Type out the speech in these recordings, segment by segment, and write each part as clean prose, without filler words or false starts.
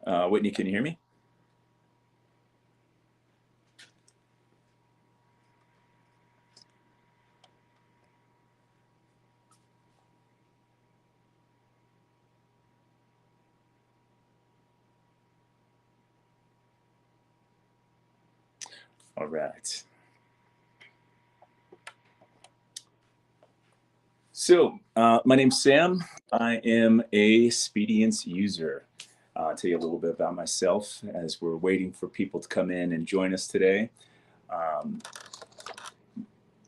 Whitney, can you hear me? All right. So, my name's Sam. I am a Speediance user. I'll tell you a little bit about myself as we're waiting for people to come in and join us today. Um,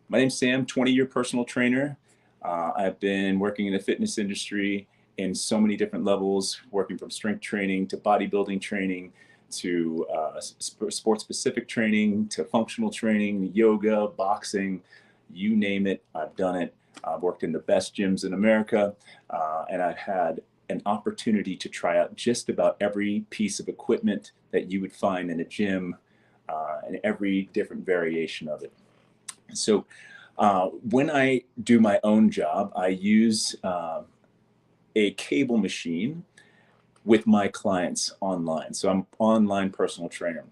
my name's Sam, 20-year personal trainer. I've been working in the fitness industry in so many different levels, working from strength training to bodybuilding training to sport-specific training to functional training, yoga, boxing, you name it, I've done it. I've worked in the best gyms in America, and I've had an opportunity to try out just about every piece of equipment that you would find in a gym and every different variation of it. So when I do my own job, I use a cable machine with my clients online. So I'm online personal trainer.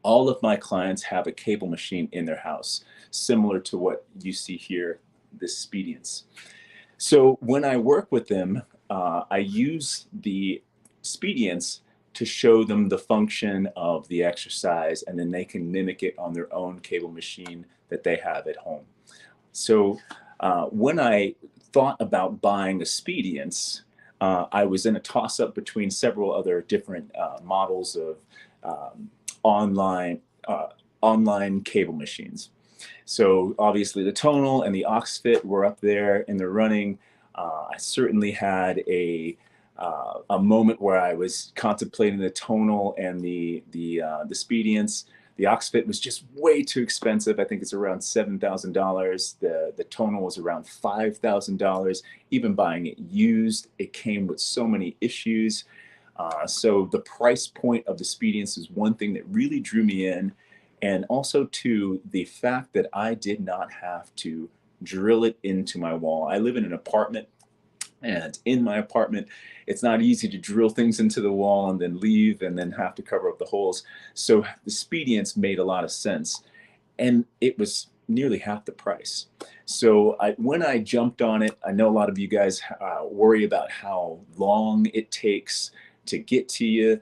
All of my clients have a cable machine in their house, similar to what you see here, this Speediance. So when I work with them, I use the Speediance to show them the function of the exercise, and then they can mimic it on their own cable machine that they have at home. So when I thought about buying a Speediance, I was in a toss-up between several other different models of online online cable machines. So obviously the tonal and the aux fit were up there in the running. I certainly had a moment where I was contemplating the tonal and the Speediance. The aux fit was just way too expensive. I think it's around $7,000. The tonal was around $5,000. Even buying it used, it came with so many issues. So the price point of the Speediance is one thing that really drew me in. And also to the fact that I did not have to drill it into my wall. I live in an apartment, and in my apartment, it's not easy to drill things into the wall and then leave and then have to cover up the holes. So the Speediance made a lot of sense, and it was nearly half the price. So when I jumped on it, I know a lot of you guys worry about how long it takes to get to you.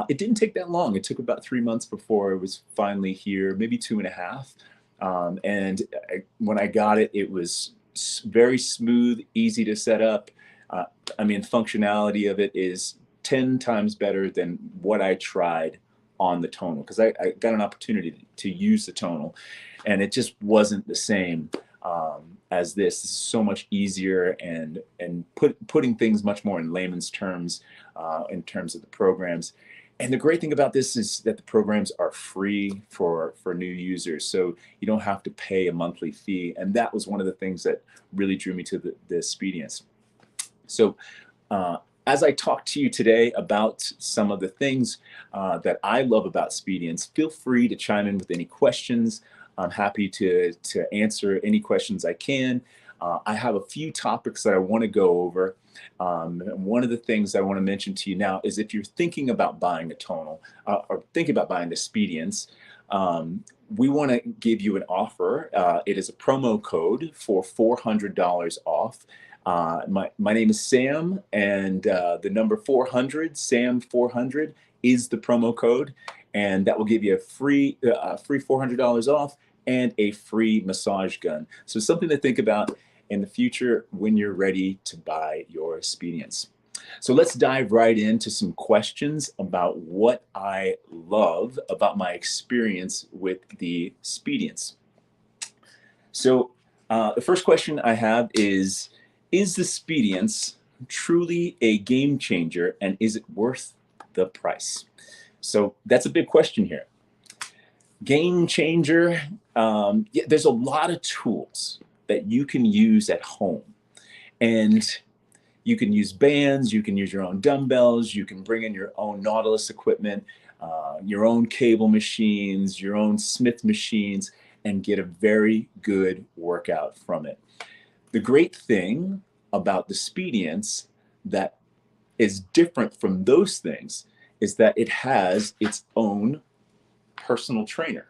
It didn't take that long. It took about 3 months before it was finally here, maybe 2.5. When I got it, it was very smooth, easy to set up. I mean, functionality of it is 10 times better than what I tried on the tonal, because I got an opportunity to use the tonal, and it just wasn't the same as this. This is so much easier and putting things much more in layman's terms in terms of the programs. And the great thing about this is that the programs are free for new users, so you don't have to pay a monthly fee. And that was one of the things that really drew me to the Expedience. So as I talk to you today about some of the things that I love about Speediance, feel free to chime in with any questions. I'm happy to answer any questions I can. I have a few topics that I want to go over. One of the things I want to mention to you now is if you're thinking about buying a tonal or thinking about buying the Speediance, we want to give you an offer. It is a promo code for $400 off. My name is Sam, and the number 400, Sam 400, is the promo code, and that will give you a free $400 off and a free massage gun. So something to think about in the future when you're ready to buy your Expedience. So let's dive right into some questions about what I love about my experience with the Expedience. So the first question I have is the Speediance truly a game changer, and is it worth the price? So that's a big question here. Game changer, yeah, there's a lot of tools that you can use at home. And you can use bands, you can use your own dumbbells, you can bring in your own Nautilus equipment, your own cable machines, your own Smith machines, and get a very good workout from it. The great thing about the Speediance that is different from those things is that it has its own personal trainer.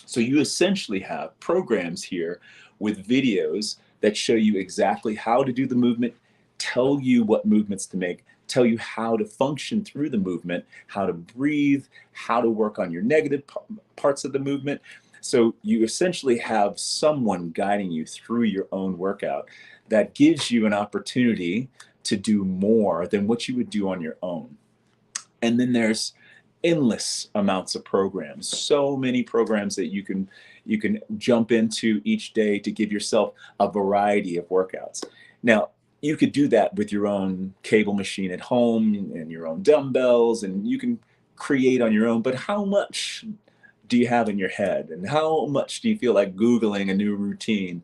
So you essentially have programs here with videos that show you exactly how to do the movement, tell you what movements to make, tell you how to function through the movement, how to breathe, how to work on your negative parts of the movement. So you essentially have someone guiding you through your own workout that gives you an opportunity to do more than what you would do on your own. And then there's endless amounts of programs, so many programs that you can jump into each day to give yourself a variety of workouts. Now, you could do that with your own cable machine at home and your own dumbbells, and you can create on your own, but how much do you have in your head, and how much do you feel like Googling a new routine?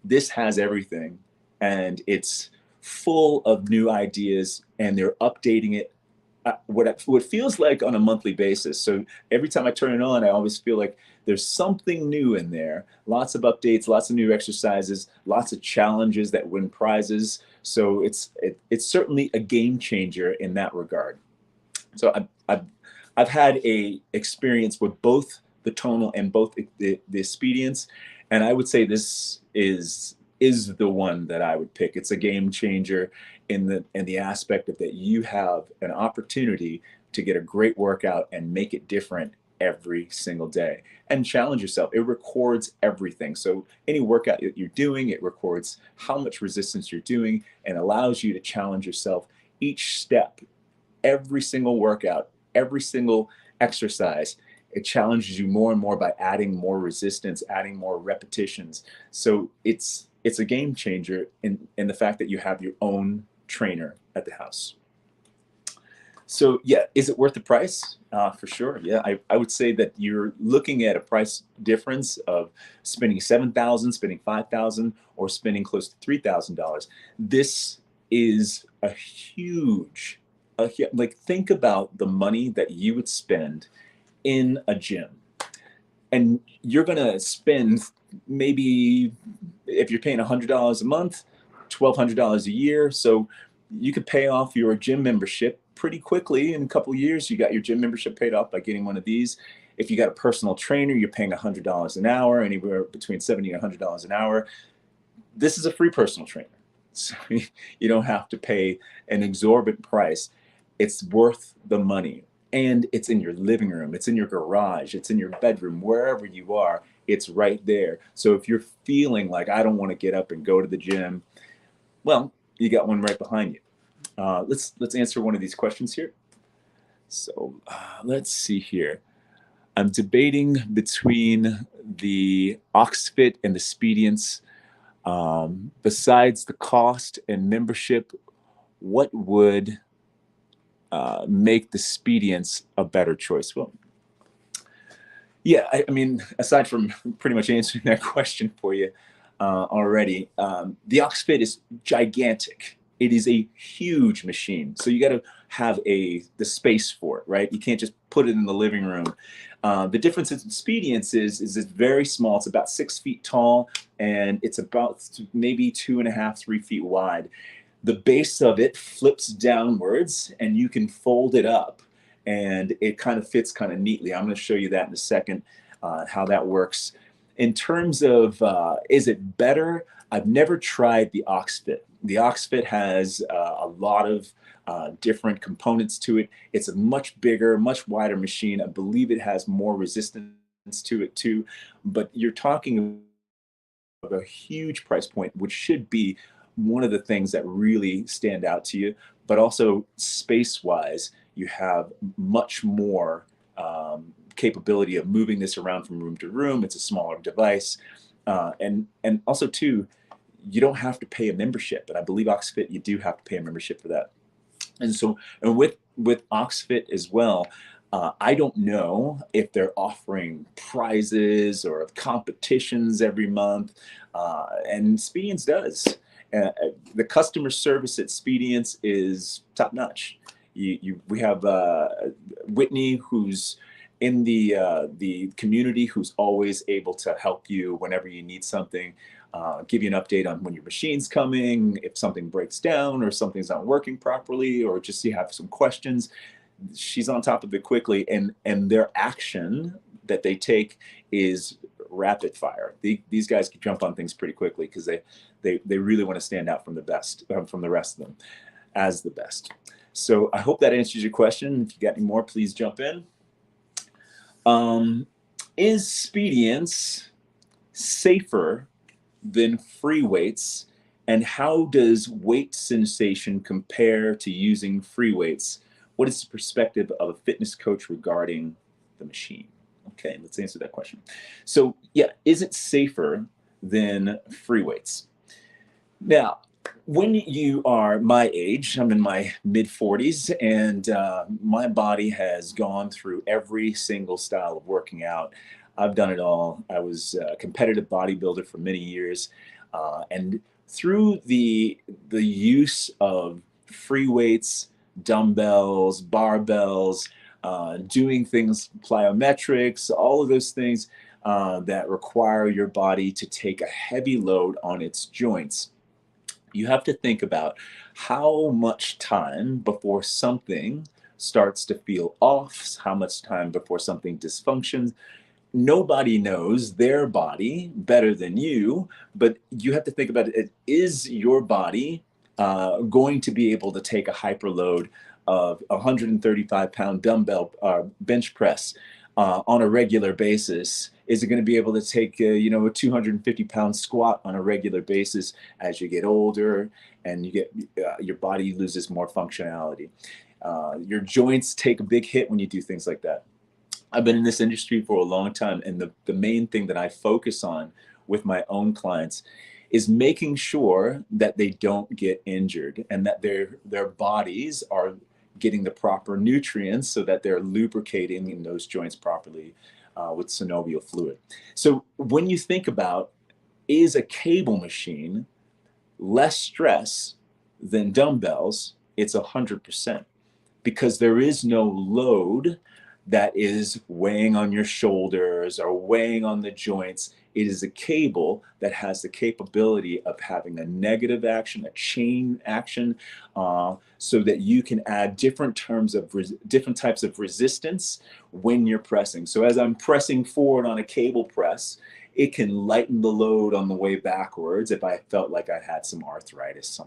This has everything, and it's full of new ideas, and they're updating it what feels like on a monthly basis. So every time I turn it on, I always feel like there's something new in there. Lots of updates, lots of new exercises, lots of challenges that win prizes. So it's certainly a game changer in that regard. So I've had a experience with both the tonal and both the Expedience, and I would say this is the one that I would pick. It's a game changer in the aspect of that you have an opportunity to get a great workout and make it different every single day and challenge yourself. It records everything. So any workout that you're doing, it records how much resistance you're doing and allows you to challenge yourself each step, every single workout, every single exercise. It challenges you more and more by adding more resistance, adding more repetitions. So it's a game changer in the fact that you have your own trainer at the house. So yeah, is it worth the price? For sure. Yeah, I would say that you're looking at a price difference of spending $7,000, spending $5,000, or spending close to $3,000. This is a huge, like think about the money that you would spend in a gym, and you're gonna spend maybe, if you're paying $100 a month, $1,200 a year. So you could pay off your gym membership pretty quickly. In a couple of years, you got your gym membership paid off by getting one of these. If you got a personal trainer, you're paying $100 an hour, anywhere between $70 and $100 an hour. This is a free personal trainer. So you don't have to pay an exorbitant price. It's worth the money. And it's in your living room, it's in your garage, it's in your bedroom, wherever you are, it's right there. So if you're feeling like I don't want to get up and go to the gym, well, you got one right behind you. Let's answer one of these questions here. So let's see here. I'm debating between the Oxfit and the Speediance. Besides the cost and membership, what would make the Speediance a better choice? Well, yeah, I mean, aside from pretty much answering that question for you already, the Oxfit is gigantic. It is a huge machine, so you got to have the space for it, right? You can't just put it in the living room. The difference in Speediance is it's very small. It's about 6 feet tall, and it's about maybe 2.5, 3 feet wide. The base of it flips downwards, and you can fold it up, and it kind of fits kind of neatly. I'm going to show you that in a second, how that works. In terms of is it better? I've never tried the Oxfit. The Oxfit has a lot of different components to it. It's a much bigger, much wider machine. I believe it has more resistance to it too. But you're talking about a huge price point, which should be one of the things that really stand out to you. But also space-wise, you have much more capability of moving this around from room to room. It's a smaller device. And also too, you don't have to pay a membership. And I believe Oxfit, you do have to pay a membership for that. And so, and with Oxfit as well, I don't know if they're offering prizes or competitions every month, and Speediance does. The customer service at Speediance is top notch. We have Whitney, who's in the community, who's always able to help you whenever you need something. Give you an update on when your machine's coming, if something breaks down or something's not working properly, or just you have some questions. she's on top of it quickly, and their action that they take is rapid fire. These guys can jump on things pretty quickly because they really want to stand out from the best, from the rest of them as the best. So I hope that answers your question. If you got any more, please jump in. Is Speediance safer than free weights? And how does weight sensation compare to using free weights? What is the perspective of a fitness coach regarding the machine? Okay, let's answer that question. So yeah, is it safer than free weights? Now, when you are my age, I'm in my mid-40s, and my body has gone through every single style of working out. I've done it all. I was a competitive bodybuilder for many years, and through the use of free weights, dumbbells, barbells, doing things, plyometrics, all of those things that require your body to take a heavy load on its joints, you have to think about how much time before something starts to feel off, how much time before something dysfunctions. Nobody knows their body better than you, but you have to think about it. Is your body going to be able to take a hyperload of 135-pound dumbbell bench press on a regular basis? Is it going to be able to take a 250-pound squat on a regular basis as you get older and you get your body loses more functionality? Your joints take a big hit when you do things like that. I've been in this industry for a long time, and the main thing that I focus on with my own clients is making sure that they don't get injured and that their bodies are getting the proper nutrients so that they're lubricating in those joints properly with synovial fluid. So when you think about, is a cable machine less stress than dumbbells? It's 100%, because there is no load that is weighing on your shoulders or weighing on the joints. It is a cable that has the capability of having a negative action, a chain action, so that you can add different types of resistance when you're pressing. So as I'm pressing forward on a cable press, it can lighten the load on the way backwards if I felt like I had some arthritis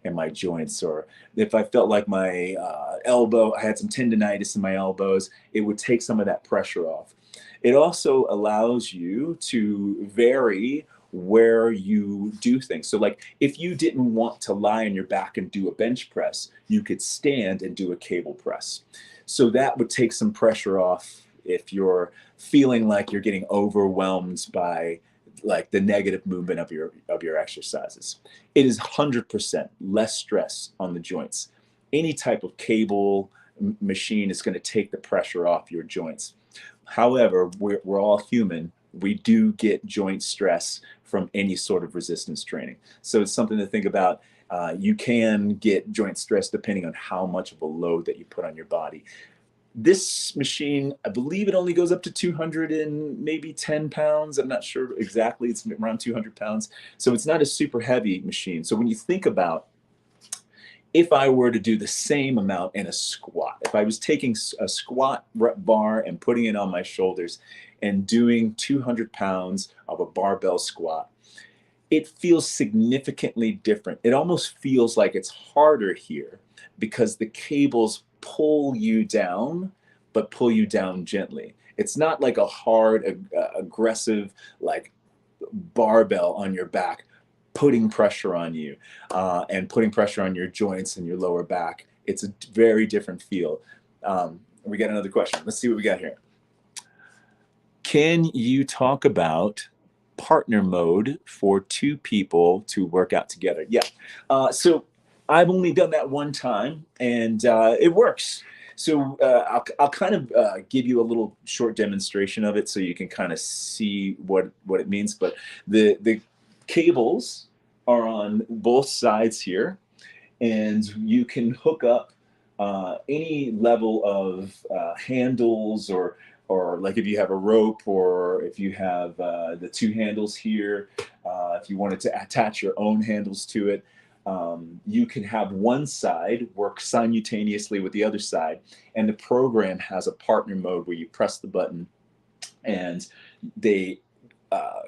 in my joints, or if I felt like my elbow, I had some tendonitis in my elbows, it would take some of that pressure off. It also allows you to vary where you do things. So like if you didn't want to lie on your back and do a bench press, you could stand and do a cable press. So that would take some pressure off if you're feeling like you're getting overwhelmed by like the negative movement of your exercises. It is 100% less stress on the joints. Any type of cable machine is going to take the pressure off your joints. However, we're all human. We do get joint stress from any sort of resistance training. So it's something to think about. You can get joint stress depending on how much of a load that you put on your body. This machine, I believe it only goes up to 200 and maybe 10 pounds. I'm not sure exactly. It's around 200 pounds. So it's not a super heavy machine. So when you think about, if I were to do the same amount in a squat, if I was taking a squat bar and putting it on my shoulders and doing 200 pounds of a barbell squat, it feels significantly different. It almost feels like it's harder here because the cables pull you down, but pull you down gently. It's not like a hard, aggressive, like barbell on your back, putting pressure on you and putting pressure on your joints and your lower back. It's a very different feel. We got another question. Let's see what we got here. Can you talk about partner mode for two people to work out together? Yeah. So I've only done that one time, and it works. So I'll kind of give you a little short demonstration of it so you can kind of see what it means. But the cables are on both sides here, and you can hook up any level of handles, or like if you have a rope, or if you have the two handles here, if you wanted to attach your own handles to it. you can have one side work simultaneously with the other side, and the program has a partner mode where you press the button and they uh,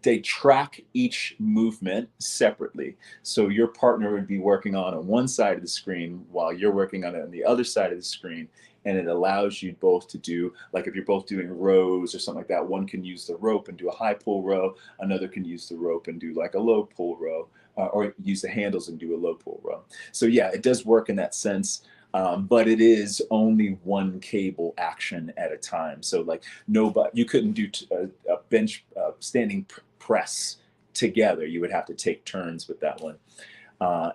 they track each movement separately. So your partner would be working on one side of the screen while you're working on the other side of the screen. And it allows you both to do, like if you're both doing rows or something like that, one can use the rope and do a high pull row, another can use the rope and do like a low pull row, or use the handles and do a low pull row. So yeah, it does work in that sense. But it is only one cable action at a time. So like nobody, you couldn't do a bench standing press together. You would have to take turns with that one.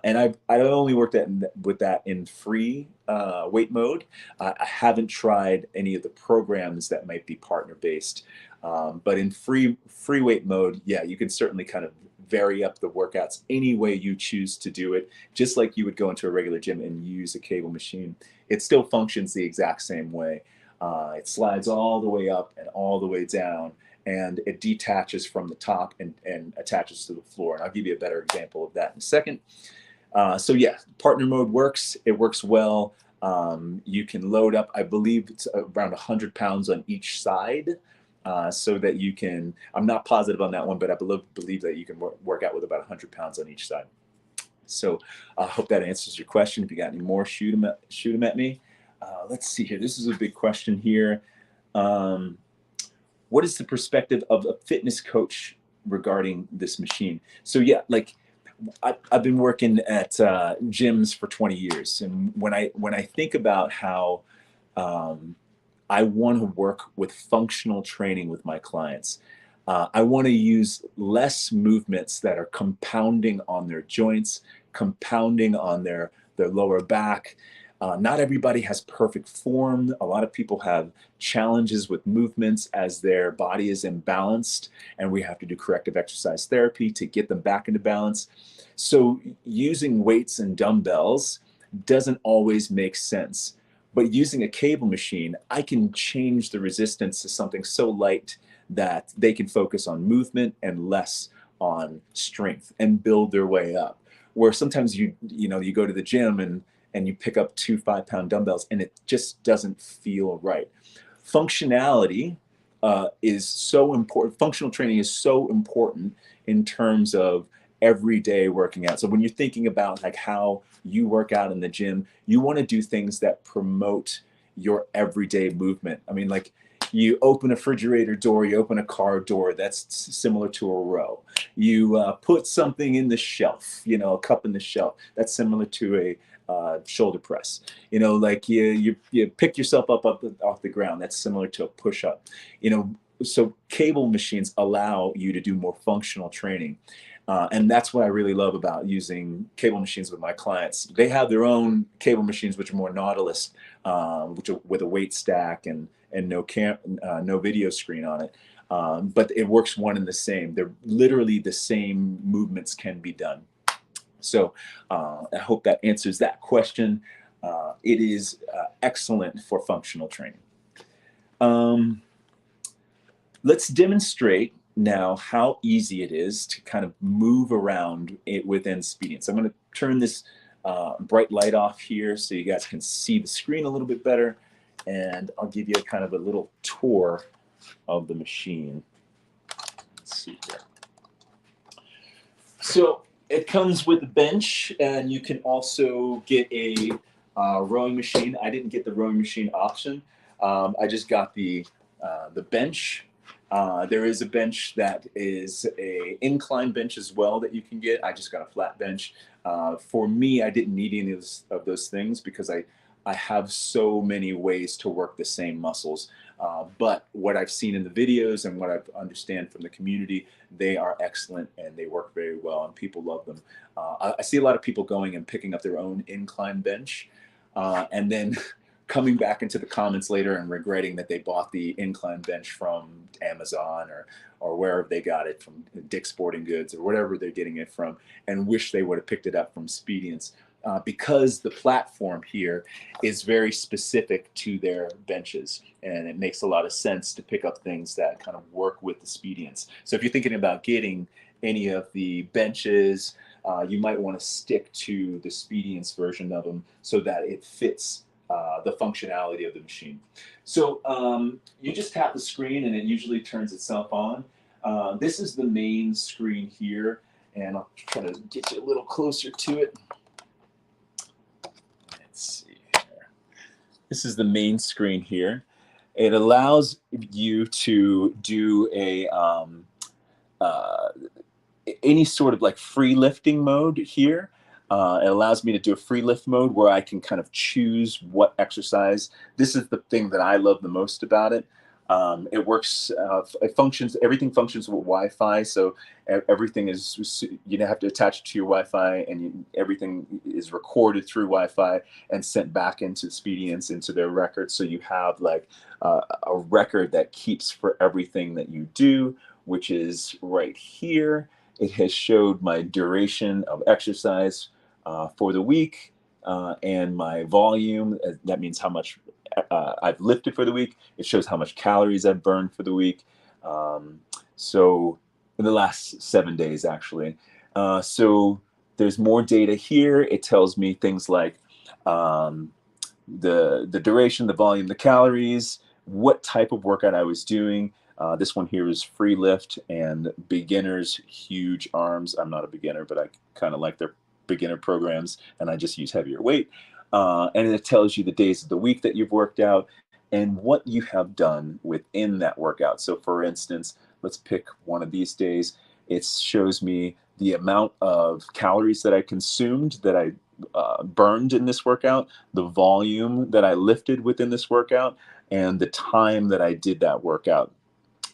And I only worked with that in free weight mode. I haven't tried any of the programs that might be partner based. But in free weight mode, yeah, you can certainly kind of vary up the workouts any way you choose to do it, just like you would go into a regular gym and use a cable machine. It still functions the exact same way. It slides all the way up and all the way down, and it detaches from the top and attaches to the floor. And I'll give you a better example of that in a second. So yeah, partner mode works. It works well. You can load up, I believe it's around 100 pounds on each side. So that you can, I'm not positive on that one, but I believe that you can work out with about 100 pounds on each side. So I hope that answers your question. If you got any more, shoot them at me. Let's see here. This is a big question here. What is the perspective of a fitness coach regarding this machine? So yeah, like I've been working at gyms for 20 years. And when I think about how I want to work with functional training with my clients, I want to use less movements that are compounding on their joints, compounding on their lower back. Not everybody has perfect form. A lot of people have challenges with movements as their body is imbalanced, and we have to do corrective exercise therapy to get them back into balance. So using weights and dumbbells doesn't always make sense. But using a cable machine, I can change the resistance to something so light that they can focus on movement and less on strength and build their way up. Where sometimes you go to the gym and you pick up 2 5-pound dumbbells and it just doesn't feel right. Functionality is so important. Functional training is so important in terms of everyday working out. So when you're thinking about like how you work out in the gym, you want to do things that promote your everyday movement. I mean, like you open a refrigerator door, you open a car door, that's similar to a row. You put something in the shelf, a cup in the shelf, that's similar to a shoulder press. Like you pick yourself up off the ground, that's similar to a push-up. So cable machines allow you to do more functional training. And that's what I really love about using cable machines with my clients. They have their own cable machines, which are more Nautilus, which are with a weight stack and no video screen on it. But it works one and the same. They're literally the same movements can be done. So I hope that answers that question. It is excellent for functional training. Let's demonstrate now how easy it is to kind of move around it within Speediance. I'm going to turn this bright light off here so you guys can see the screen a little bit better, and I'll give you kind of a little tour of the machine. Let's see here. So it comes with a bench, and you can also get a rowing machine. I didn't get the rowing machine option. I just got the bench. There is a bench that is a incline bench as well that you can get. I just got a flat bench. For me, I didn't need any of those things because I have so many ways to work the same muscles. But what I've seen in the videos and what I understand from the community, they are excellent and they work very well and people love them. I see a lot of people going and picking up their own incline bench and then coming back into the comments later and regretting that they bought the incline bench from Amazon or wherever they got it, from Dick's Sporting Goods or wherever they're getting it from, and wish they would have picked it up from Speediance. Because the platform here is very specific to their benches, and it makes a lot of sense to pick up things that kind of work with the Speediance. So if you're thinking about getting any of the benches, you might want to stick to the Speediance version of them so that it fits the functionality of the machine. So you just tap the screen and it usually turns itself on. This is the main screen here, and I'll try to get you a little closer to it. Let's see here. This is the main screen here. It allows you to do any sort of like free lifting mode here. It allows me to do a free lift mode where I can kind of choose what exercise. This is the thing that I love the most about it. It works, it functions, everything functions with Wi-Fi. So everything is, you have to attach it to your Wi-Fi, and everything is recorded through Wi-Fi and sent back into Speediance, into their record. So you have like a record that keeps for everything that you do, which is right here. It has showed my duration of exercise for the week and my volume. That means how much I've lifted for the week. It shows how much calories I've burned for the week. So in the last 7 days, actually. So there's more data here. It tells me things like the duration, the volume, the calories, what type of workout I was doing. This one here is free lift and beginners, huge arms. I'm not a beginner, but I kind of like their beginner programs, and I just use heavier weight. And it tells you the days of the week that you've worked out and what you have done within that workout. So for instance, let's pick one of these days. It shows me the amount of calories that I consumed, that I burned in this workout, the volume that I lifted within this workout, and the time that I did that workout.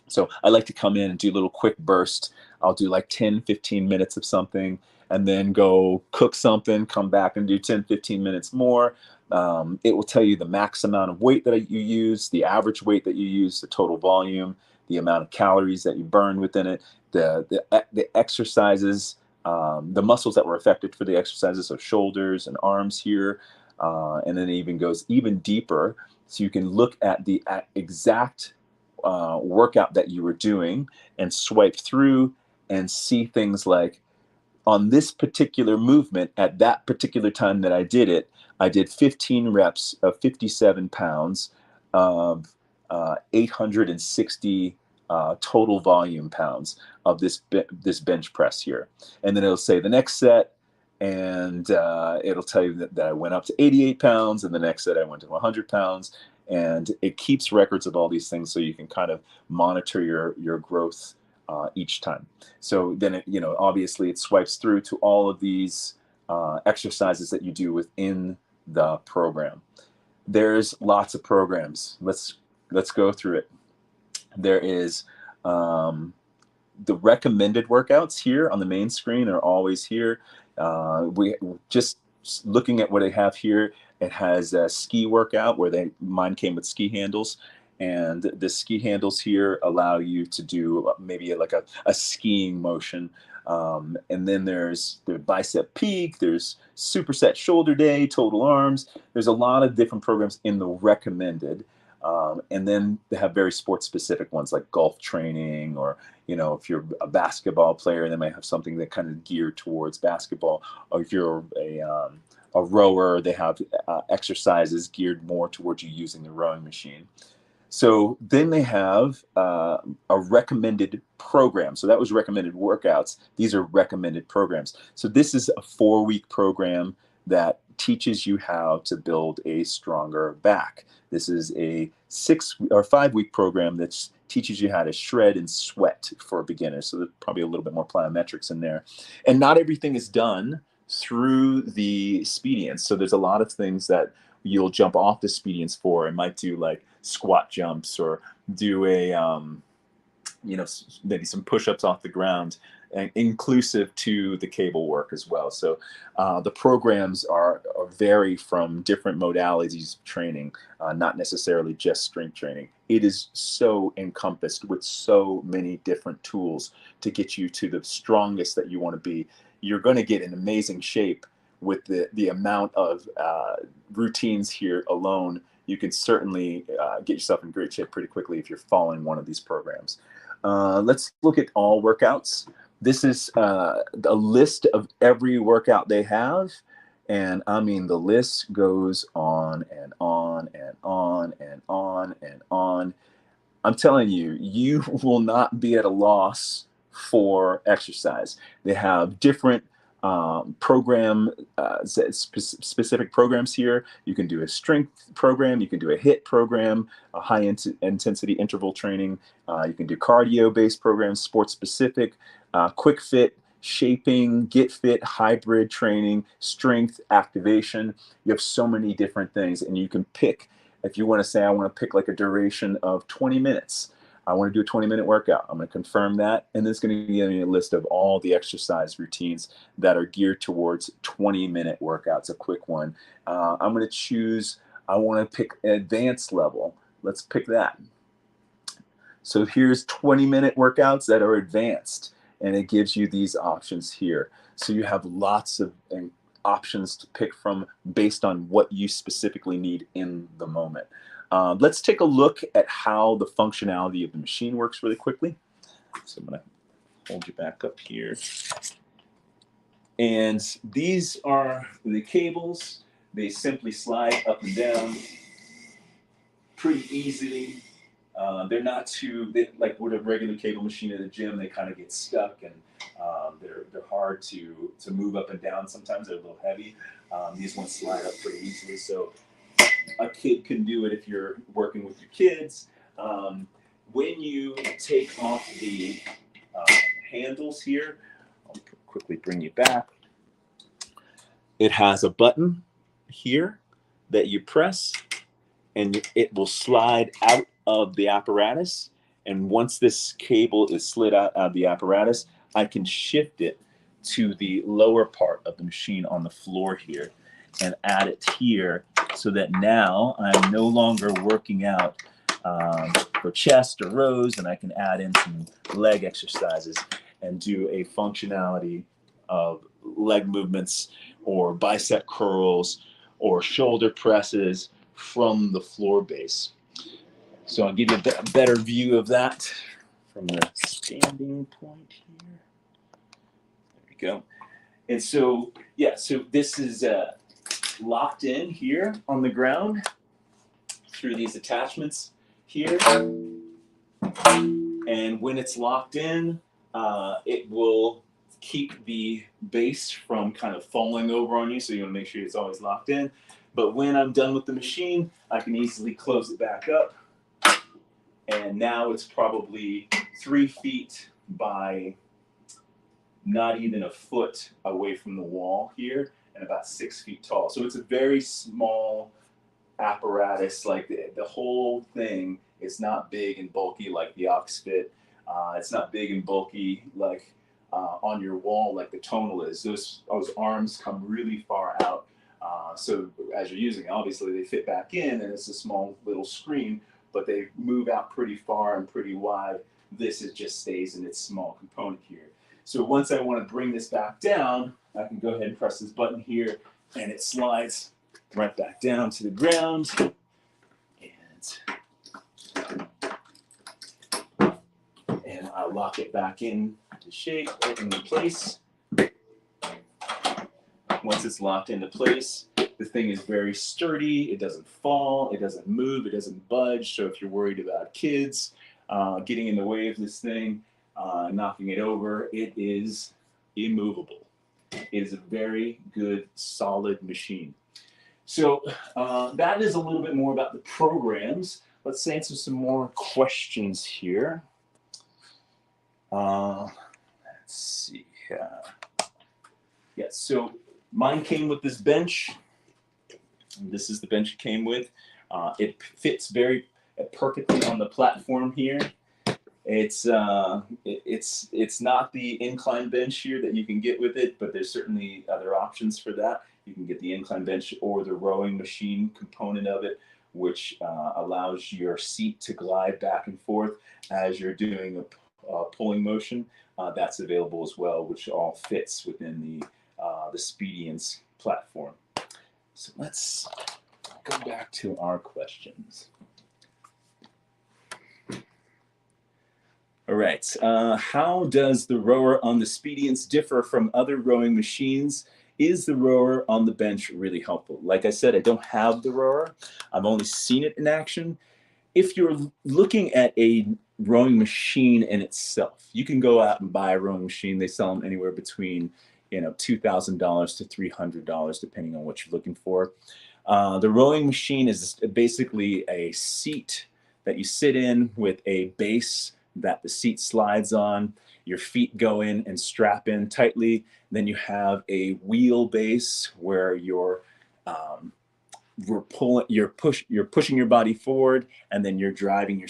So I like to come in and do a little quick burst. I'll do like 10, 15 minutes of something, and then go cook something, come back and do 10, 15 minutes more. It will tell you the max amount of weight that you use, the average weight that you use, the total volume, the amount of calories that you burn within it, the exercises, the muscles that were affected for the exercises, so shoulders and arms here. And then it even goes even deeper, so you can look at the exact workout that you were doing and swipe through and see things like, on this particular movement at that particular time that I did it, I did 15 reps of 57 pounds of 860 total volume pounds of this bench press here. And then it'll say the next set, and it'll tell you that I went up to 88 pounds, and the next set I went to 100 pounds. And it keeps records of all these things, so you can kind of monitor your growth each time. So then it, obviously it swipes through to all of these exercises that you do within the program. There's lots of programs. Let's go through it. There is the recommended workouts here on the main screen are always here. We just looking at what they have here. It has a ski workout where mine came with ski handles, and the ski handles here allow you to do maybe like a skiing motion. And then there's the bicep peak, there's superset shoulder day, total arms. There's a lot of different programs in the recommended. And then they have very sports specific ones like golf training, or, if you're a basketball player, they might have something that kind of geared towards basketball. Or if you're a rower, they have exercises geared more towards you using the rowing machine. So then they have a recommended program. So that was recommended workouts. These are recommended programs. So this is a 4-week program that teaches you how to build a stronger back. This is a 6 or 5-week program that teaches you how to shred and sweat for beginners. So there's probably a little bit more plyometrics in there. And not everything is done through the Speediance. So there's a lot of things that you'll jump off the Speediance for. It might do like squat jumps, or do a maybe some push-ups off the ground, inclusive to the cable work as well. So the programs vary from different modalities of training, not necessarily just strength training. It is so encompassed with so many different tools to get you to the strongest that you want to be. You're going to get in amazing shape with the amount of routines here alone. You can certainly get yourself in great shape pretty quickly if you're following one of these programs. Let's look at all workouts. This is a list of every workout they have. And I mean, the list goes on and on and on and on and on. I'm telling you, you will not be at a loss for exercise. They have different specific programs here. You can do a strength program, you can do a HIIT program, a high intensity interval training. You can do cardio-based programs, sports-specific, quick fit, shaping, get fit, hybrid training, strength, activation. You have so many different things, and you can pick. If you want to say, I want to pick like a duration of 20 minutes, I want to do a 20-minute workout, I'm going to confirm that. And it's going to give me a list of all the exercise routines that are geared towards 20-minute workouts, a quick one. I'm going to choose, I want to pick an advanced level. Let's pick that. So here's 20-minute workouts that are advanced, and it gives you these options here. So you have lots of options to pick from based on what you specifically need in the moment. Let's take a look at how the functionality of the machine works really quickly. So I'm going to hold you back up here. And these are the cables. They simply slide up and down pretty easily. They're not too, like with a regular cable machine at a gym, they kind of get stuck, and they're hard to move up and down. Sometimes they're a little heavy. These ones slide up pretty easily, so a kid can do it if you're working with your kids. When you take off the handles here, I'll quickly bring you back. It has a button here that you press, and it will slide out of the apparatus. And once this cable is slid out of the apparatus, I can shift it to the lower part of the machine on the floor here and add it here, so that now I'm no longer working out for chest or rows, and I can add in some leg exercises and do a functionality of leg movements or bicep curls or shoulder presses from the floor base. So I'll give you a better view of that from the standing point here. There we go. And so, yeah, so this is locked in here on the ground through these attachments here. And when it's locked in, it will keep the base from kind of falling over on you, so you want to make sure it's always locked in. But when I'm done with the machine, I can easily close it back up. And now it's probably 3 feet by not even a foot away from the wall here, and about 6 feet tall. So it's a very small apparatus. Like the whole thing is not big and bulky like the Oxfit. It's not big and bulky like on your wall like the tonal is. Those arms come really far out. So as you're using it, obviously they fit back in, and it's a small little screen, but they move out pretty far and pretty wide. This just stays in its small component here. So once I want to bring this back down, I can go ahead and press this button here, and it slides right back down to the ground. And I'll lock it back in to shape, into place. Once it's locked into place, the thing is very sturdy. It doesn't fall, it doesn't move, it doesn't budge. So if you're worried about kids getting in the way of this thing, knocking it over, it is immovable. It is a very good, solid machine. So that is a little bit more about the programs. Let's answer some more questions here. Let's see. Yeah, so mine came with this bench. This is the bench it came with. It fits very perfectly on the platform here. It's not the incline bench here that you can get with it, but there's certainly other options for that. You can get the incline bench or the rowing machine component of it, which allows your seat to glide back and forth as you're doing a pulling motion. That's available as well, which all fits within the Speediance platform. So let's go back to our questions. All All right. How does the rower on the Speediance differ from other rowing machines? Is the rower on the bench really helpful? Like I said, I don't have the rower. I've only seen it in action. If you're looking at a rowing machine in itself, you can go out and buy a rowing machine. They sell them anywhere between, $2,000 to $300, depending on what you're looking for. The rowing machine is basically a seat that you sit in with a base that the seat slides on. Your feet go in and strap in tightly. Then you have a wheel base where you're pushing your body forward, and then you're driving your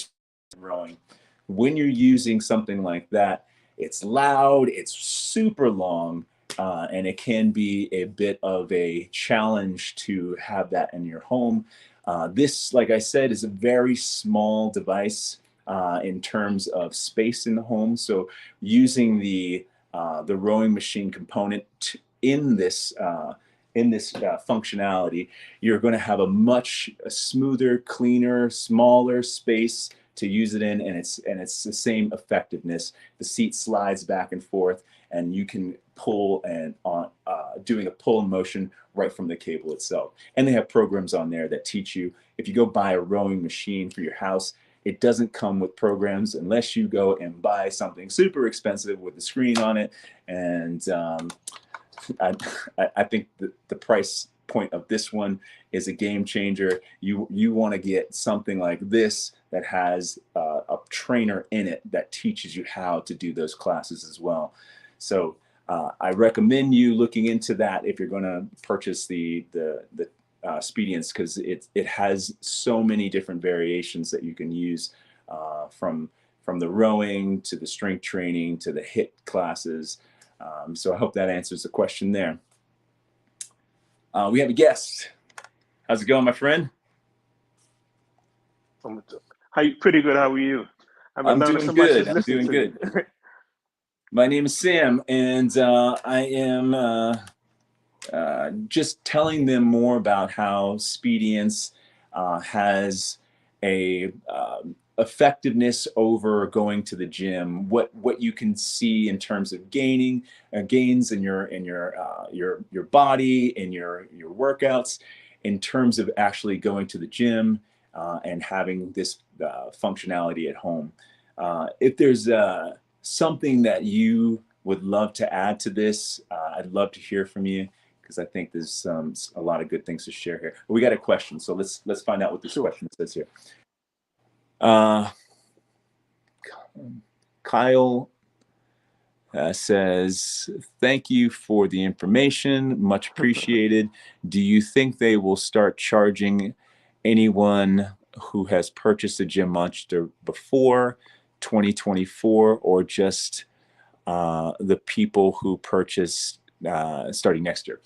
rowing. When you're using something like that, it's loud, it's super long, and it can be a bit of a challenge to have that in your home. This, like I said, is a very small device in terms of space in the home. So using the rowing machine component in this functionality, you're going to have a much smoother, cleaner, smaller space to use it in, and it's the same effectiveness. The seat slides back and forth, and you can pull and on doing a pull motion right from the cable itself. And they have programs on there that teach you. If you go buy a rowing machine for your house, it doesn't come with programs unless you go and buy something super expensive with a screen on it. And I think the price point of this one is a game changer. You want to get something like this that has a trainer in it that teaches you how to do those classes as well. So I recommend you looking into that if you're going to purchase the Speediance, because it has so many different variations that you can use, from the rowing to the strength training to the HIIT classes. So I hope that answers the question there. We have a guest. How's it going, my friend? Pretty good. How are you? I've been I'm learning doing so much good. just I'm listening doing to good. you. My name is Sam, and I am just telling them more about how Speediance has a effectiveness over going to the gym. What you can see in terms of gains in your body, in your workouts, in terms of actually going to the gym and having this functionality at home. If there's something that you would love to add to this, I'd love to hear from you, because I think there's a lot of good things to share here. But we got a question, so let's find out what this question says here. Kyle says, "Thank you for the information, much appreciated. Do you think they will start charging anyone who has purchased a Gym Monster before 2024, or just the people who purchase starting next year?"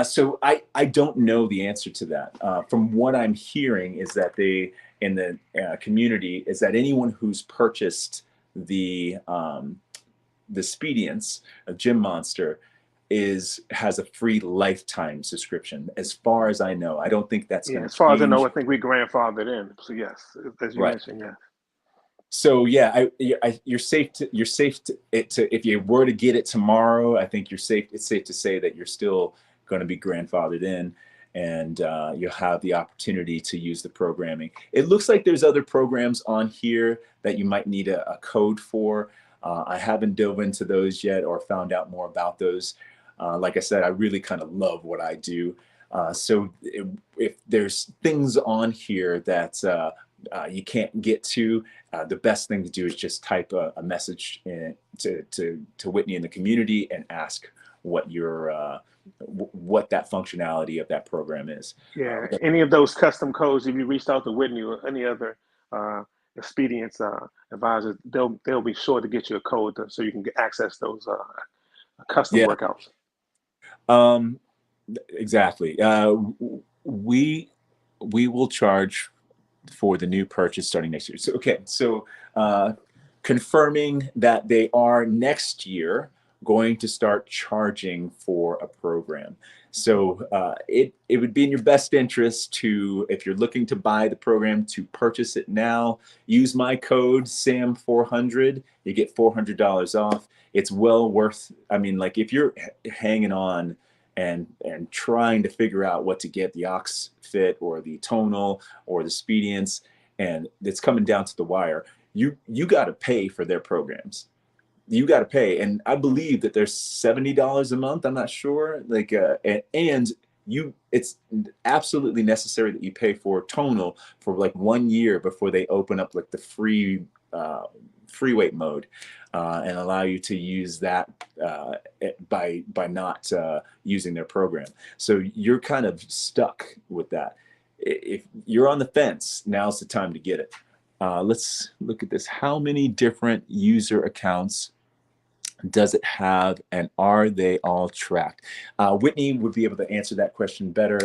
So I don't know the answer to that. From what I'm hearing is that they, in the community, is that anyone who's purchased the Speediance, a Gym Monster, has a free lifetime subscription. As far as I know, I don't think that's going to change. As far as I know, I think we grandfathered in. So yes, as you mentioned, yeah. So yeah, you're safe to if you were to get it tomorrow, I think it's safe to say that you're still going to be grandfathered in, and you'll have the opportunity to use the programming. It looks like there's other programs on here that you might need a code for. I haven't dove into those yet or found out more about those. Like I said, I really kind of love what I do. So if there's things on here that you can't get to, the best thing to do is just type a message to Whitney in the community and ask what that functionality of that program is. Yeah, any of those custom codes, if you reached out to Whitney or any other Expedience advisors, they'll be sure to get you a code so you can get access those custom workouts. Exactly. We will charge for the new purchase starting next year. So confirming that they are next year, going to start charging for a program. So it would be in your best interest to, if you're looking to buy the program, to purchase it now. Use my code SAM400. You get $400 off. It's well worth. I mean, like if you're hanging on and trying to figure out what to get, the Ox Fit or the Tonal or the Speediance, and it's coming down to the wire, you got to pay for their programs. You got to pay, and I believe that there's $70 a month. I'm not sure, like, and it's absolutely necessary that you pay for Tonal for like 1 year before they open up like the free weight mode, and allow you to use that by not using their program. So you're kind of stuck with that. If you're on the fence, now's the time to get it. Let's look at this. How many different user accounts does it have, and are they all tracked? Whitney would be able to answer that question better.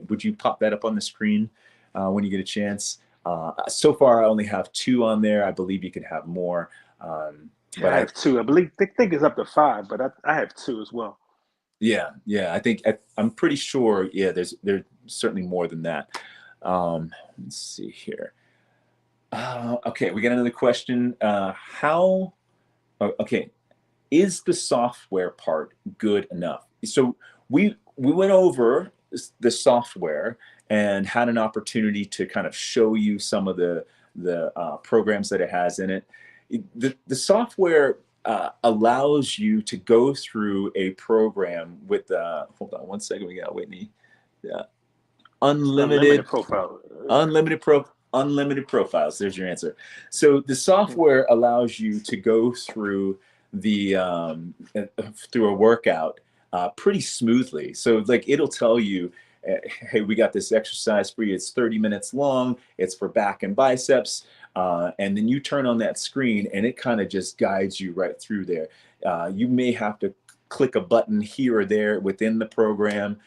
Would you pop that up on the screen when you get a chance? So far, I only have 2 on there. I believe you could have more. But I have 2. I believe they think it's up to 5, but I have 2 as well. Yeah. I think I'm pretty sure. Yeah, there's certainly more than that. Let's see here. Okay, we got another question. Okay, is the software part good enough? So we went over the software and had an opportunity to kind of show you some of the programs that it has in it. The software allows you to go through a program with hold on one second, we got Whitney. Unlimited profile. Unlimited profiles. There's your answer. So the software allows you to go through through a workout pretty smoothly. So like it'll tell you, hey, we got this exercise for you. It's 30 minutes long. It's for back and biceps. And then you turn on that screen and it kind of just guides you right through there. You may have to click a button here or there within the program.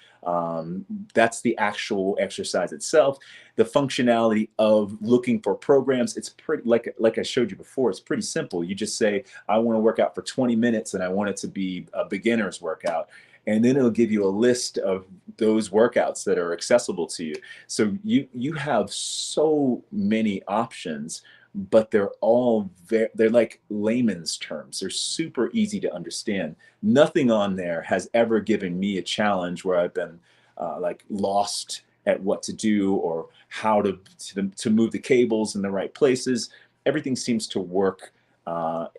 That's the actual exercise itself. The functionality of looking for programs, it's pretty, like I showed you before, it's pretty simple. You just say, I want to work out for 20 minutes and I want it to be a beginner's workout. And then it'll give you a list of those workouts that are accessible to you. So you have so many options, but they're all they're like layman's terms. They're super easy to understand. Nothing on there has ever given me a challenge where I've been like lost at what to do or how to move the cables in the right places. Everything seems to work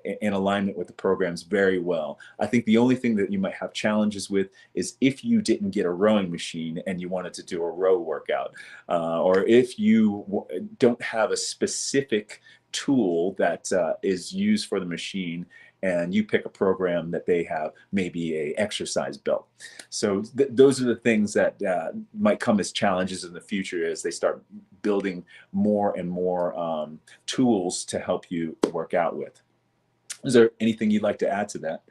in alignment with the programs very well. I think the only thing that you might have challenges with is if you didn't get a rowing machine and you wanted to do a row workout, or if you don't have a specific tool that is used for the machine and you pick a program that they have, maybe a exercise belt. So those are the things that might come as challenges in the future as they start building more and more tools to help you work out with. Is there anything you'd like to add to that?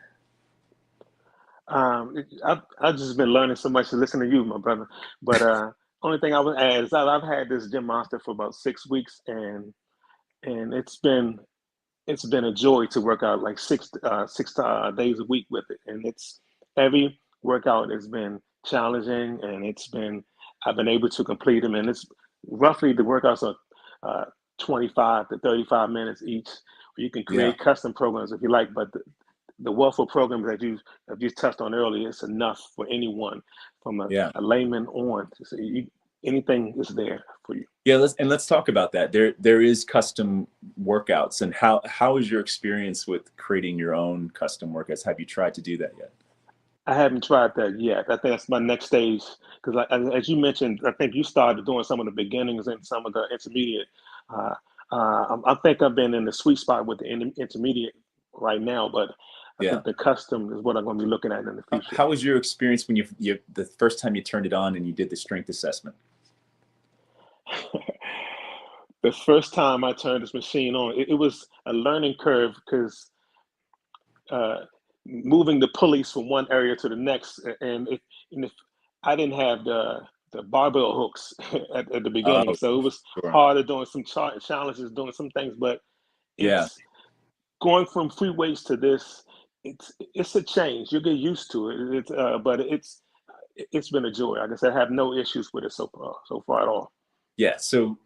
I've just been learning so much to listen to you, my brother. But only thing I would add is I've had this Gym Monster for about 6 weeks, and it's been a joy to work out like six days a week with it. And it's every workout has been challenging, and I've been able to complete them. And it's roughly the workouts are 25 to 35 minutes each. You can create custom programs if you like, but the wealth of programs that you touched on earlier, it's enough for anyone from a layman on. So anything is there for you. Yeah, let's talk about that. There is custom workouts, and how is your experience with creating your own custom workouts? Have you tried to do that yet? I haven't tried that yet. I think that's my next stage because, as you mentioned, I think you started doing some of the beginnings and some of the intermediate. I think I've been in the sweet spot with the intermediate right now, but I think the custom is what I'm going to be looking at in the future. How was your experience when the first time you turned it on and you did the strength assessment? The first time I turned this machine on, it was a learning curve because moving the pulleys from one area to the next, and if I didn't have the barbell hooks at the beginning, so it was harder doing some challenges, doing some things. But it's going from free weights to this. it's a change. You get used to it. But it's been a joy. Like I said, I have no issues with it so far at all. Yeah, so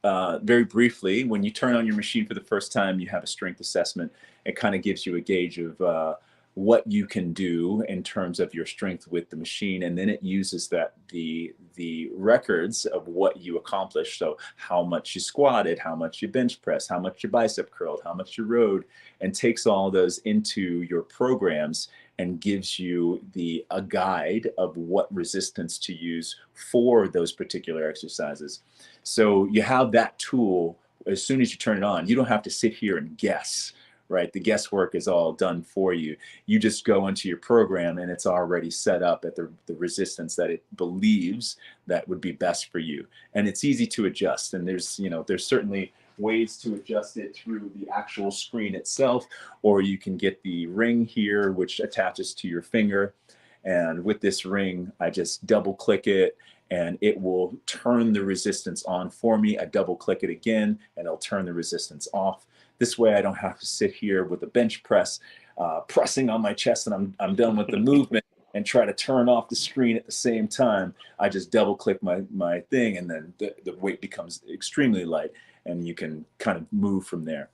very briefly, when you turn on your machine for the first time, you have a strength assessment. It kind of gives you a gauge of what you can do in terms of your strength with the machine, and then it uses the records of what you accomplished. So how much you squatted, how much you bench pressed, how much you bicep curled, how much you rode, and takes all those into your programs and gives you a guide of what resistance to use for those particular exercises. So you have that tool. As soon as you turn it on, you don't have to sit here and guess, right? The guesswork is all done for you. You just go into your program and it's already set up at the resistance that it believes that would be best for you. And it's easy to adjust. And there's certainly ways to adjust it through the actual screen itself, or you can get the ring here, which attaches to your finger. And with this ring, I just double click it and it will turn the resistance on for me. I double click it again and it'll turn the resistance off. This way I don't have to sit here with a bench press, pressing on my chest and I'm done with the movement and try to turn off the screen at the same time. I just double click my thing and then the weight becomes extremely light and you can kind of move from there.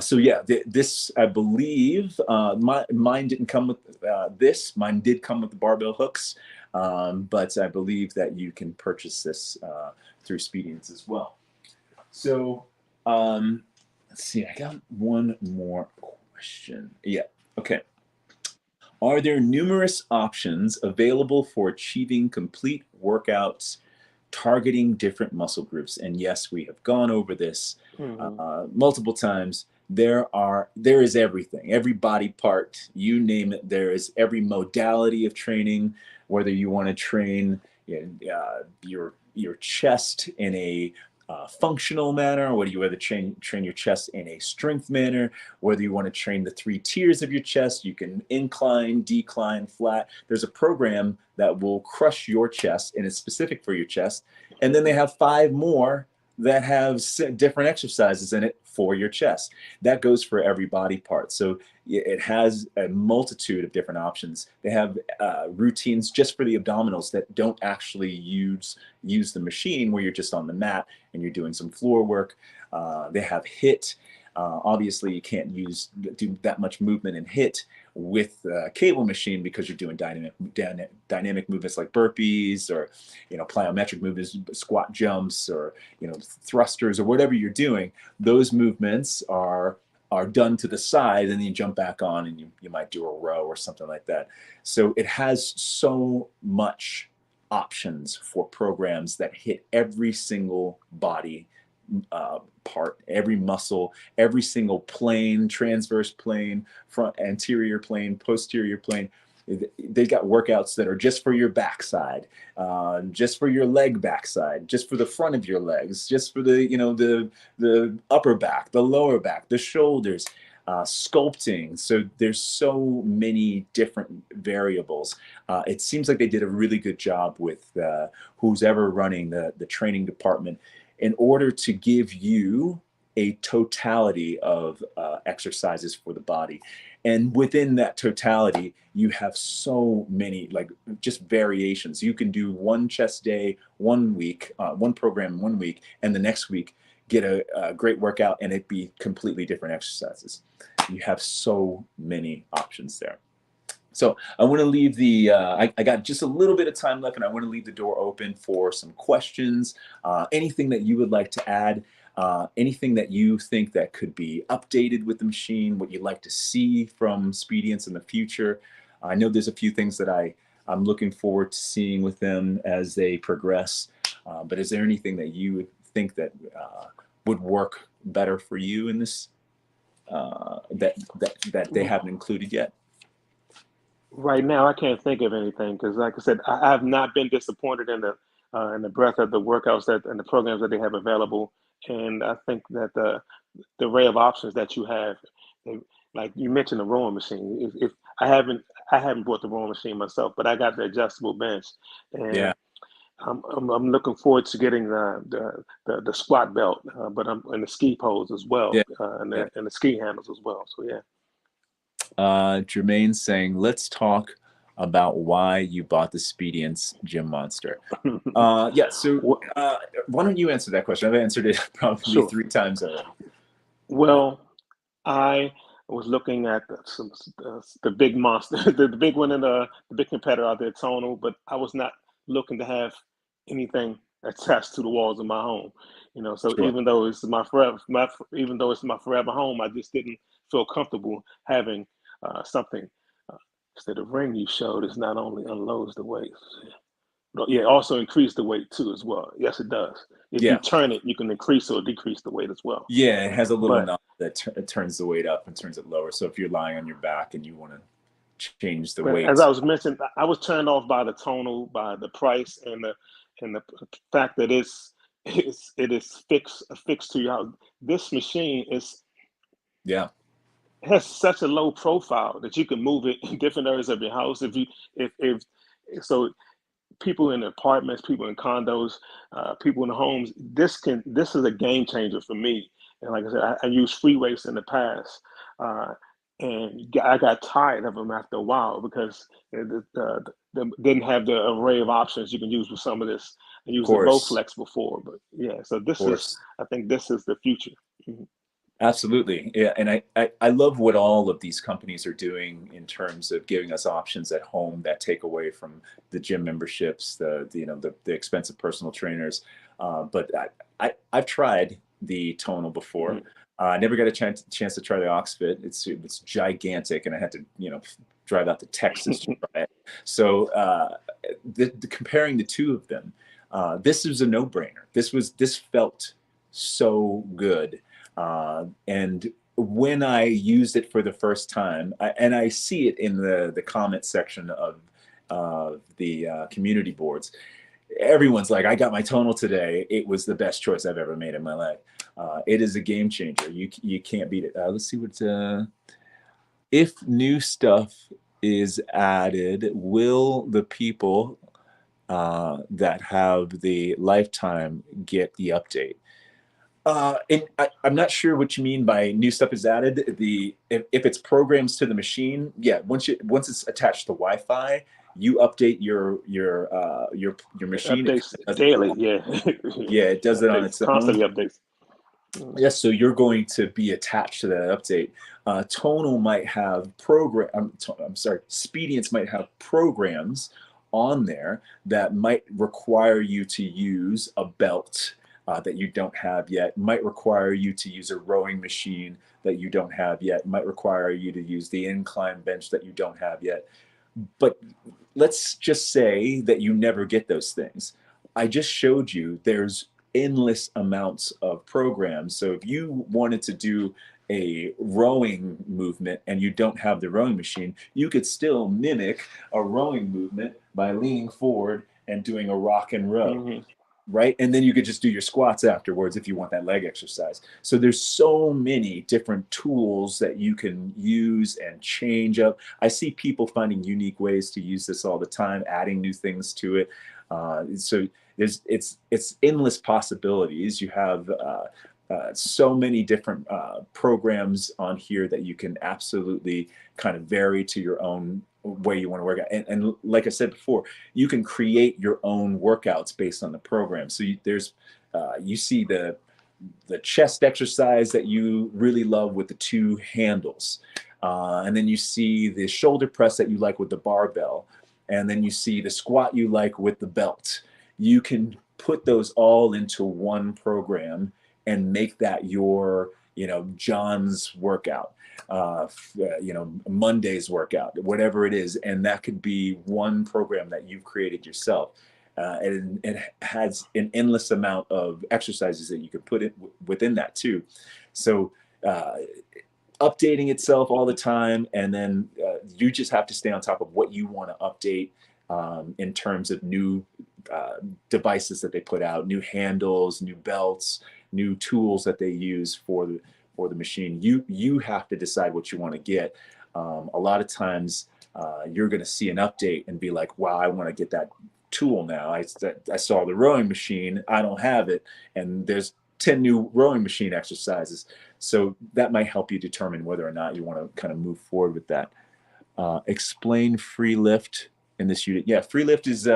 So yeah, this, I believe, mine didn't come with this. Mine did come with the barbell hooks, but I believe that you can purchase this through Speediance as well. So let's see, I got one more question. Yeah, okay. Are there numerous options available for achieving complete workouts targeting different muscle groups? And yes, we have gone over this multiple times. There is everything, every body part, you name it. There is every modality of training, whether you want to train your chest in a functional manner, whether you want to train your chest in a strength manner, whether you want to train the 3 tiers of your chest, you can incline, decline, flat. There's a program that will crush your chest and it's specific for your chest. And then they have 5 more that have different exercises in it for your chest. That goes for every body part. So it has a multitude of different options. They have routines just for the abdominals that don't actually use the machine, where you're just on the mat and you're doing some floor work. They have HIIT. Obviously, you can't do that much movement in HIIT with a cable machine because you're doing dynamic movements like burpees or plyometric movements, squat jumps, or thrusters, or whatever you're doing. Those movements are done to the side, and then you jump back on and you might do a row or something like that. So it has so much options for programs that hit every single body part, every muscle, every single plane, transverse plane, front, anterior plane, posterior plane. They got workouts that are just for your backside, just for your leg backside, just for the front of your legs, just for the upper back, the lower back, the shoulders, sculpting. So there's so many different variables. It seems like they did a really good job with who's ever running the training department in order to give you a totality of exercises for the body. And within that totality, you have so many, like, just variations. You can do one chest day, 1 week, one program 1 week, and the next week get a great workout and it be completely different exercises. You have so many options there. So I want to leave I got just a little bit of time left, and I want to leave the door open for some questions. Anything that you would like to add, anything that you think that could be updated with the machine, what you'd like to see from Speediance in the future. I know there's a few things that I'm looking forward to seeing with them as they progress. But is there anything that you would think that would work better for you in this that they haven't included yet? Right now, I can't think of anything because, like I said, I have not been disappointed in the breadth of the workouts and the programs that they have available. And I think that the array of options that you have, like you mentioned, the rowing machine. If I haven't bought the rowing machine myself, but I got the adjustable bench, and Yeah. I'm looking forward to getting the squat belt, but I'm in the ski poles as well, Yeah. and the ski handles as well. So yeah. Jermaine's saying, let's talk about why you bought the Speediance Gym Monster. Yeah, so why don't you answer that question? I've answered it probably Sure. 3 times already. Well, I was looking at the big monster, the big one in the big competitor out there, Tonal, but I was not looking to have anything attached to the walls of my home. So Sure. even though it's even though it's my forever home, I just didn't feel comfortable having something. Instead of ring you showed, it's not only unloads the weight, but yeah, also increase the weight too as well. Yes, it does. If you Yeah. turn it, you can increase or decrease the weight as well. Yeah, it has a little But knob that turns the weight up and turns it lower. So if you're lying on your back and you want to change the But as weight. I was mentioning, I was turned off by the tonal, by the price, and the fact that it is affixed to your house. This machine Yeah, has such a low profile that you can move it in different areas of your house. If so, people in apartments, people in condos, people in homes, this is a game changer for me. And like I said, I used free weights in the past. And I got tired of them after a while because they didn't have the array of options you can use with some of this. I of used the course, Bowflex before, but yeah. So of course. I think this is the future. Mhm. Absolutely. Yeah. And I love what all of these companies are doing in terms of giving us options at home that take away from the gym memberships, the expensive personal trainers. But I've tried the tonal before. Mhm. I never got a chance to try the Oxfit. It's gigantic, and I had to drive out to Texas to try it. So comparing the two of them, this was a no-brainer. This felt so good. And when I used it for the first time, and I see it in the comment section of the community boards, everyone's like, I got my tonal today. It was the best choice I've ever made in my life. It is a game changer. You can't beat it. Let's see what if new stuff is added, will the people that have the lifetime get the update? I'm not sure what you mean by new stuff is added. If it's programs to the machine, yeah. Once it's attached to Wi-Fi, you update your It machine. updates daily. Yeah. Yeah, it does it on Updates its own. constantly updates. Yes, so you're going to be attached to that update. Tonal might have I'm sorry, Speediance might have programs on there that might require you to use a belt that you don't have yet, might require you to use a rowing machine that you don't have yet, might require you to use the incline bench that you don't have yet. But let's just say that you never get those things. I just showed you there's endless amounts of programs. So if you wanted to do a rowing movement and you don't have the rowing machine, you could still mimic a rowing movement by leaning forward and doing a rock and row. Mm-hmm. Right? And then you could just do your squats afterwards if you want that leg exercise. So there's so many different tools that you can use and change up. I see people finding unique ways to use this all the time, adding new things to it. So it's endless possibilities. You have so many different programs on here that you can absolutely kind of vary to your own way you want to work out. And like I said before, you can create your own workouts based on the program. So you see the chest exercise that you really love with the 2 handles. And then you see the shoulder press that you like with the barbell. And then you see the squat you like with the belt. You can put those all into one program and make that your, John's workout, Monday's workout, whatever it is. And that could be one program that you've created yourself. And it has an endless amount of exercises that you can put within that too. So updating itself all the time. And then you just have to stay on top of what you want to update in terms of new devices that they put out, new handles, new belts, new tools that they use for the machine. You have to decide what you want to get. A lot of times you're going to see an update and be like, wow, I want to get that tool now. I saw the rowing machine, I don't have it, and there's 10 new rowing machine exercises. So that might help you determine whether or not you want to kind of move forward with that. Explain free lift in this unit. Yeah, free lift is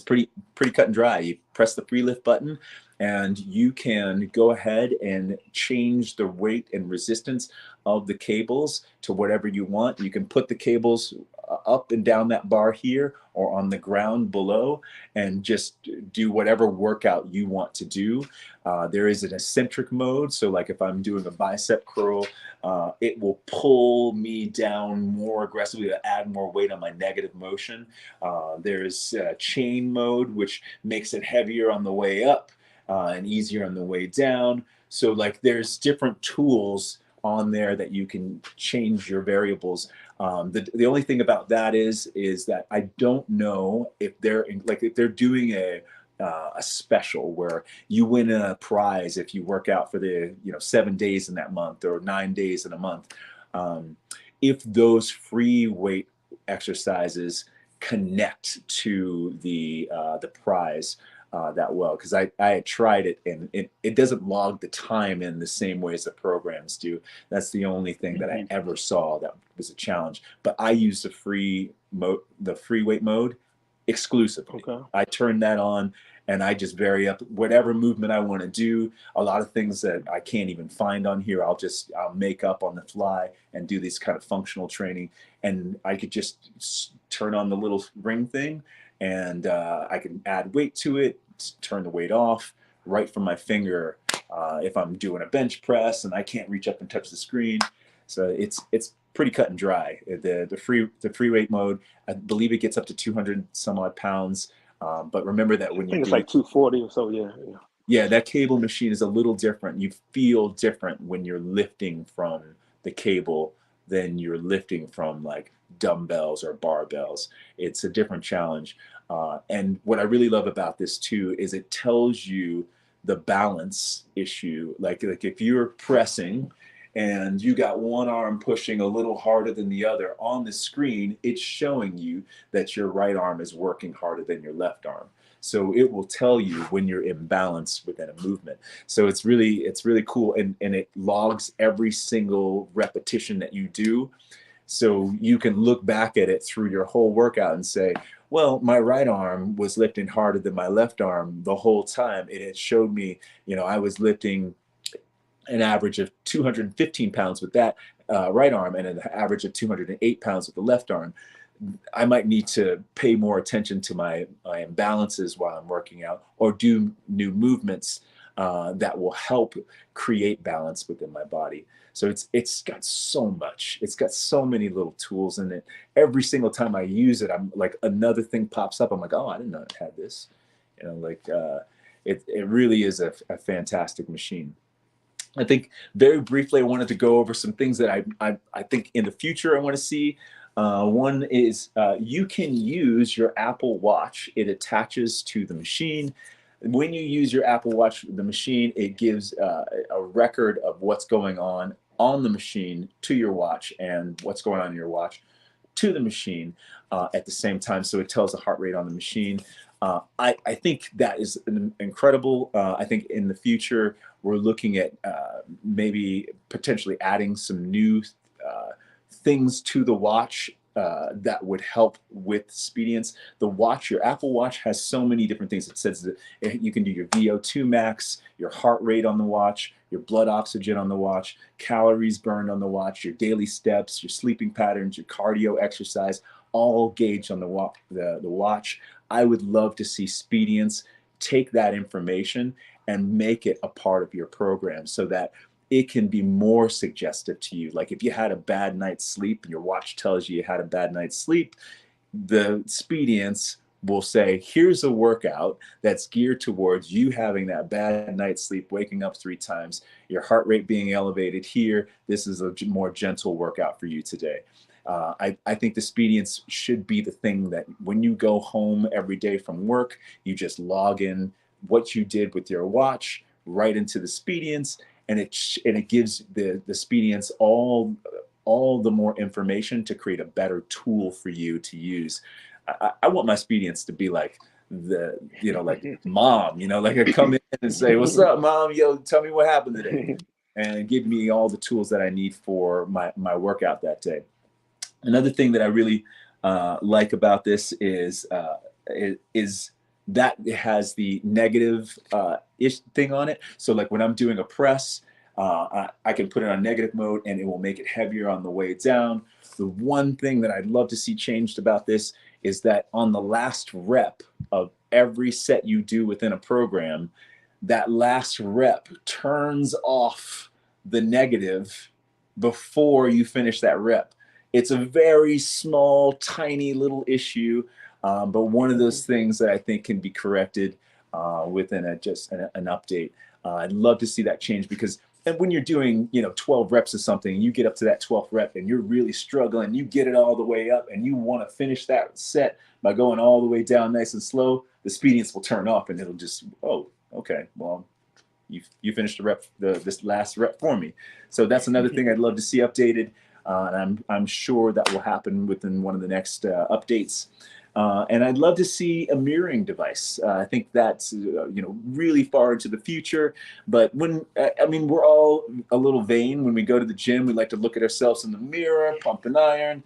pretty cut and dry. You press the free lift button and you can go ahead and change the weight and resistance of the cables to whatever you want. You can put the cables up and down that bar here or on the ground below and just do whatever workout you want to do. There is an eccentric mode. So like if I'm doing a bicep curl, it will pull me down more aggressively to add more weight on my negative motion. There's chain mode, which makes it heavier on the way up and easier on the way down. So like there's different tools on there that you can change your variables. The only thing about that is that I don't know if they're doing a special where you win a prize if you work out for the 7 days in that month or 9 days in a month. If those free weight exercises connect to the prize that well, because I had tried it and it doesn't log the time in the same way as the programs do. That's the only thing that I ever saw that was a challenge. But I use the free weight mode exclusively. Okay. I turn that on and I just vary up whatever movement I want to do. A lot of things that I can't even find on here, I'll make up on the fly and do this kind of functional training. And I could just turn on the little ring thing and I can add weight to it, turn the weight off right from my finger if I'm doing a bench press and I can't reach up and touch the screen. So it's pretty cut and dry. The free weight mode, I believe it gets up to 200 some odd pounds. But remember that when you it's like 240 or so, yeah. Yeah, that cable machine is a little different. You feel different when you're lifting from the cable than you're lifting from like dumbbells or barbells. It's a different challenge. And what I really love about this too is it tells you the balance issue. Like if you're pressing and you got one arm pushing a little harder than the other on the screen, it's showing you that your right arm is working harder than your left arm. So it will tell you when you're imbalanced within a movement. So it's really cool. And it logs every single repetition that you do. So you can look back at it through your whole workout and say, well, my right arm was lifting harder than my left arm the whole time. It showed me, I was lifting an average of 215 pounds with that right arm and an average of 208 pounds with the left arm. I might need to pay more attention to my imbalances while I'm working out or do new movements that will help create balance within my body. So it's got so much. It's got so many little tools in it. Every single time I use it, I'm like another thing pops up. I'm like, oh, I didn't know it had this. It really is a fantastic machine. I think very briefly, I wanted to go over some things that I think in the future I want to see. One is you can use your Apple Watch. It attaches to the machine. When you use your Apple Watch, the machine, it gives a record of what's going on the machine to your watch and what's going on in your watch to the machine at the same time. So it tells the heart rate on the machine. I think that is incredible. I think in the future, we're looking at maybe potentially adding some new things to the watch that would help with Speediance. The watch, your Apple Watch, has so many different things. It says that you can do your VO2 max, your heart rate on the watch, your blood oxygen on the watch, calories burned on the watch, your daily steps, your sleeping patterns, your cardio exercise, all gauged on the watch. I would love to see Speediance take that information and make it a part of your program so that it can be more suggestive to you. Like if you had a bad night's sleep and your watch tells you had a bad night's sleep, the Speediance will say, here's a workout that's geared towards you having that bad night's sleep, waking up 3 times, your heart rate being elevated here. This is a more gentle workout for you today. I think the Speediance should be the thing that when you go home every day from work, you just log in what you did with your watch right into the Speediance, and it gives the Speediance all the more information to create a better tool for you to use. I want my Speediance to be like like mom, like I come in and say, "What's up, mom? Yo, tell me what happened today," and give me all the tools that I need for my workout that day. Another thing that I really like about this is that it has the negative ish thing on it. So like when I'm doing a press, I can put it on negative mode and it will make it heavier on the way down. The one thing that I'd love to see changed about this is that on the last rep of every set you do within a program, that last rep turns off the negative before you finish that rep. It's a very small, tiny little issue, but one of those things that I think can be corrected within just an update. I'd love to see that change, because and when you're doing 12 reps of something, you get up to that 12th rep and you're really struggling, you get it all the way up and you want to finish that set by going all the way down nice and slow, the Speediance will turn off and it'll just, oh, okay, well, you finished the rep, this last rep for me. So that's another thing I'd love to see updated. And I'm sure that will happen within one of the next updates. And I'd love to see a mirroring device. I think that's really far into the future. But we're all a little vain when we go to the gym. We like to look at ourselves in the mirror, pump and iron.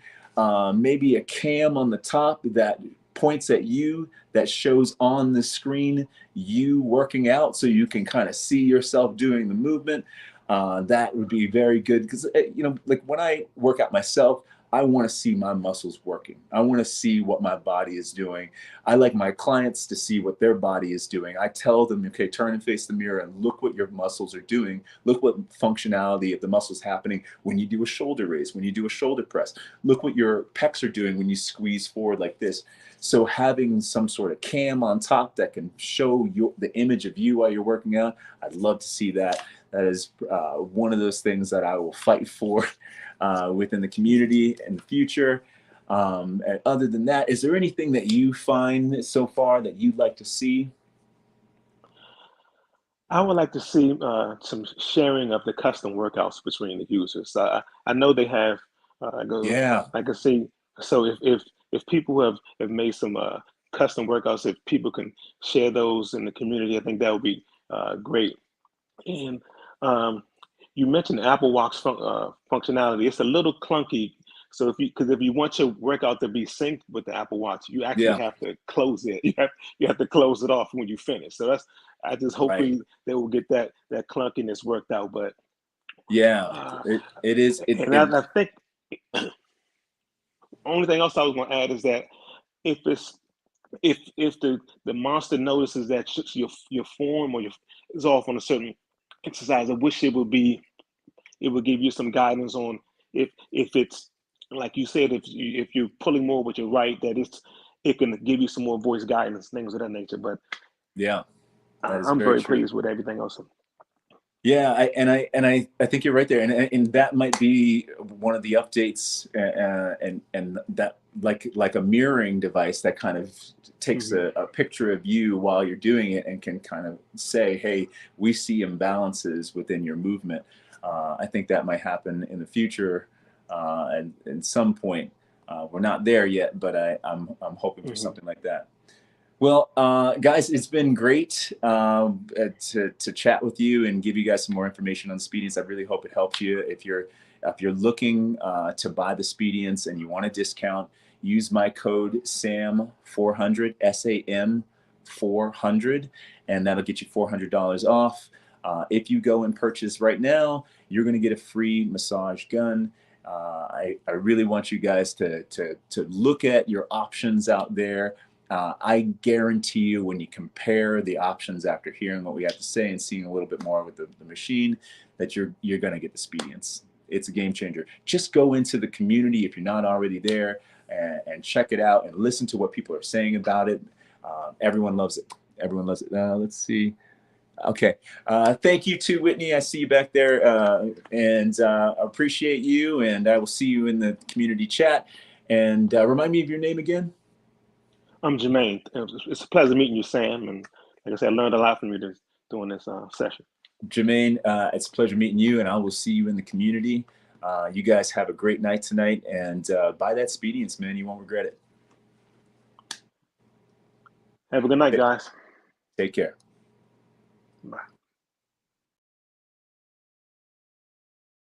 Maybe a cam on the top that points at you, that shows on the screen you working out, so you can kind of see yourself doing the movement. That would be very good, because like when I work out myself, I want to see my muscles working. I want to see what my body is doing. I like my clients to see what their body is doing. I tell them, okay, turn and face the mirror and look what your muscles are doing. Look what functionality of the muscles happening when you do a shoulder raise, when you do a shoulder press. Look what your pecs are doing when you squeeze forward like this. So having some sort of cam on top that can show the image of you while you're working out, I'd love to see that. That is one of those things that I will fight for within the community in the future. And other than that, is there anything that you find so far that you'd like to see? I would like to see some sharing of the custom workouts between the users. I know they have, Yeah, like I see, so if people have made some custom workouts, if people can share those in the community, I think that would be great. And you mentioned Apple Watch functionality. It's a little clunky. So because if you want your workout to be synced with the Apple Watch, you actually yeah, have to close it. You have to close it off when you finish. So I just right. hopefully they will get that clunkiness worked out. But Yeah, uh, it is. and I think only thing else I was going to add is that if it's if the monster notices that your form or your is off on a certain exercise, I wish it would give you some guidance on if it's like you said, if you're pulling more with your right, that it can give you some more voice guidance, things of that nature. But Yeah, that is I'm very very true. pleased with everything else. Yeah, I think you're right there, and that might be one of the updates, and that like a mirroring device that kind of takes Hmm. a picture of you while you're doing it and can kind of say, hey, we see imbalances within your movement. I think that might happen in the future, and at some point. We're not there yet, but I'm hoping for Hmm. something like that. Well, guys, it's been great to chat with you and give you guys some more information on Speediance. I really hope it helped you. If you're looking to buy the Speediance and you want a discount, use my code SAM400 SAM 400, and that'll get you $400 off. If you go and purchase right now, you're going to get a free massage gun. I really want you guys to look at your options out there. I guarantee you, when you compare the options after hearing what we have to say and seeing a little bit more with the machine, that you're going to get the Speediance. It's a game changer. Just go into the community if you're not already there, and check it out and listen to what people are saying about it. Everyone loves it. Everyone loves it. Let's see. Okay. Thank you to Whitney. I see you back there, and appreciate you. And I will see you in the community chat. And remind me of your name again. I'm Jermaine. It's a pleasure meeting you, Sam. And like I said, I learned a lot from you doing this session. Jermaine, it's a pleasure meeting you, and I will see you in the community. You guys have a great night tonight, and buy that Speediance, man. You won't regret it. Have a good night, guys. Take care. Bye.